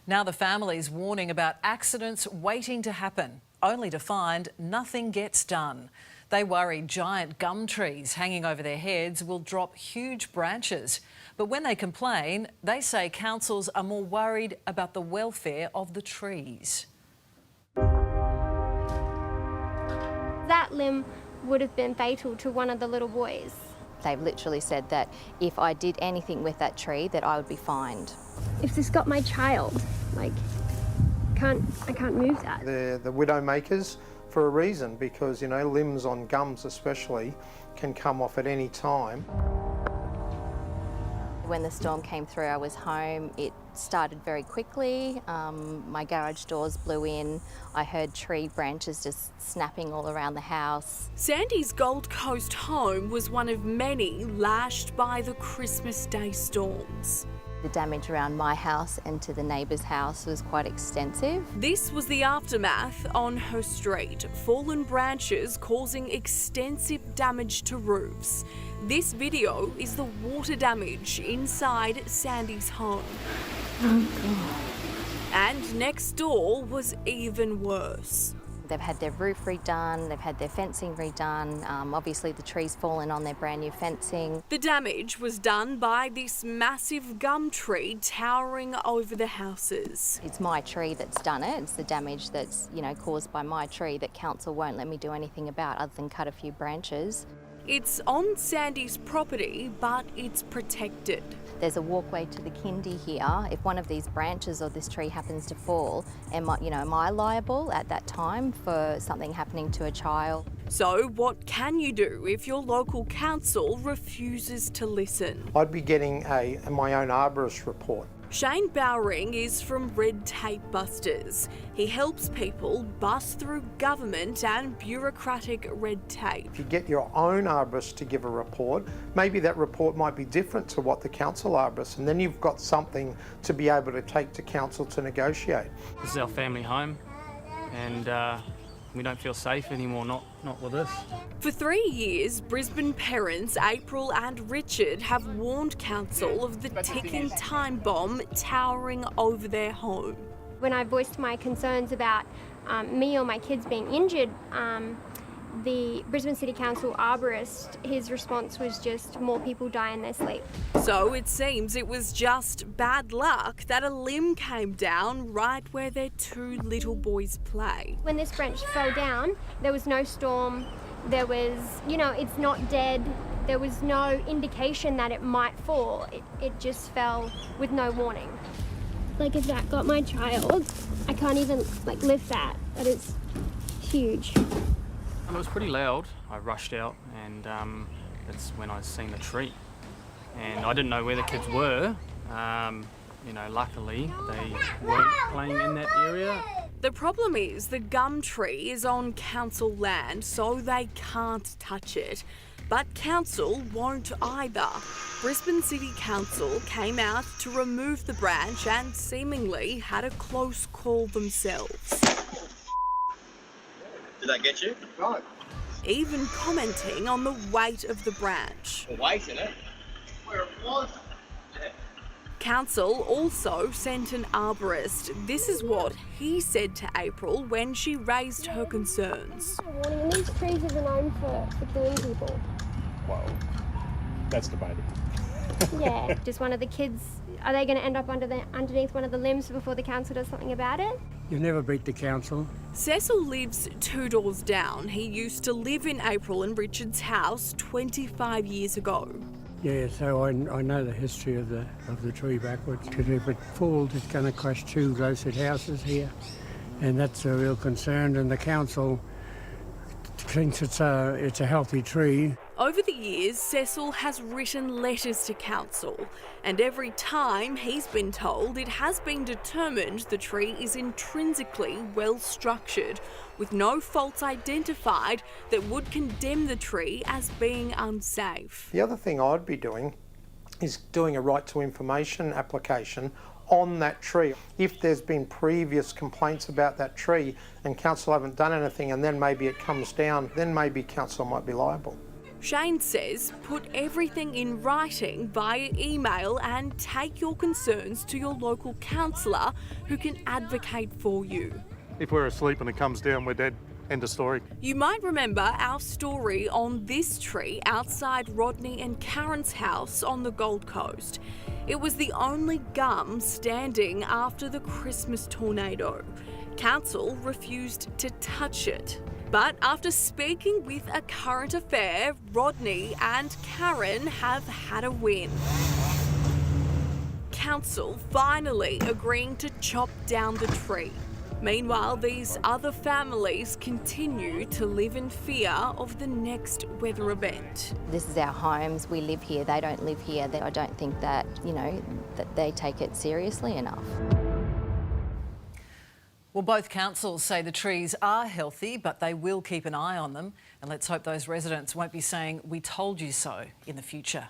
Now the family's warning about accidents waiting to happen, only to find nothing gets done. They worry giant gum trees hanging over their heads will drop huge branches. But when they complain, they say councils are more worried about the welfare of the trees. That limb would have been fatal to one of the little boys. They've literally said that if I did anything with that tree, that I would be fined. If this got my child, like, I can't move that. They're the widow makers for a reason, because, you know, limbs on gums especially can come off at any time. When the storm came through, I was home. It started very quickly. My garage doors blew in. I heard tree branches just snapping all around the house. Sandy's Gold Coast home was one of many lashed by the Christmas Day storms. The damage around my house and to the neighbour's house was quite extensive. This was the aftermath on her street. Fallen branches causing extensive damage to roofs. This video is the water damage inside Sandy's home. Oh, God. And next door was even worse. They've had their roof redone, they've had their fencing redone, obviously the tree's fallen on their brand new fencing. The damage was done by this massive gum tree towering over the houses. It's my tree that's done it. It's the damage that's, you know, caused by my tree that council won't let me do anything about other than cut a few branches. It's on Sandy's property, but it's protected. There's a walkway to the kindy here. If one of these branches or this tree happens to fall, am I liable at that time for something happening to a child? So what can you do if your local council refuses to listen? I'd be getting my own arborist report. Shane Bowring is from Red Tape Busters. He helps people bust through government and bureaucratic red tape. If you get your own arborist to give a report, maybe that report might be different to what the council arborist, and then you've got something to be able to take to council to negotiate. This is our family home, and we don't feel safe anymore, not with this. For 3 years, Brisbane parents April and Richard have warned council of the ticking time bomb towering over their home. When I voiced my concerns about me or my kids being injured, the Brisbane City Council arborist, his response was just more people die in their sleep. So it seems it was just bad luck that a limb came down right where their two little boys play. When this branch fell down, there was no storm, there was, it's not dead, there was no indication that it might fall. It just fell with no warning. Like, if that got my child, I can't even lift that. That is huge. It was pretty loud. I rushed out, and that's when I seen the tree. And I didn't know where the kids were. Luckily they weren't playing in that area. The problem is the gum tree is on council land, so they can't touch it. But council won't either. Brisbane City Council came out to remove the branch and seemingly had a close call themselves. Did that get you? Right. Even commenting on the weight of the branch. The weight in it? Where it was. Yeah. Council also sent an arborist. This is what he said to April when she raised her concerns. Warning, these trees are known for killing people. Well, that's debatable. Yeah, just one of the kids, are they going to end up underneath one of the limbs before the council does something about it? You never beat the council. Cecil lives 2 doors down. He used to live in April and Richard's house 25 years ago. Yeah, so I know the history of the tree backwards. Because if it falls, it's going to crush 2 close-knit houses here, and that's a real concern. And the council thinks it's a healthy tree. Over the years, Cecil has written letters to council, and every time he's been told it has been determined the tree is intrinsically well structured, with no faults identified that would condemn the tree as being unsafe. The other thing I'd be doing is doing a right to information application on that tree. If there's been previous complaints about that tree and council haven't done anything, and then maybe it comes down, then maybe council might be liable. Shane says put everything in writing via email and take your concerns to your local councillor who can advocate for you. If we're asleep and it comes down, we're dead. End of story. You might remember our story on this tree outside Rodney and Karen's house on the Gold Coast. It was the only gum standing after the Christmas tornado. Council refused to touch it. But after speaking with A Current Affair, Rodney and Karen have had a win. Council finally agreeing to chop down the tree. Meanwhile, these other families continue to live in fear of the next weather event. This is our homes, we live here, they don't live here. I don't think that, that they take it seriously enough. Well, both councils say the trees are healthy, but they will keep an eye on them. And let's hope those residents won't be saying, "We told you so," in the future.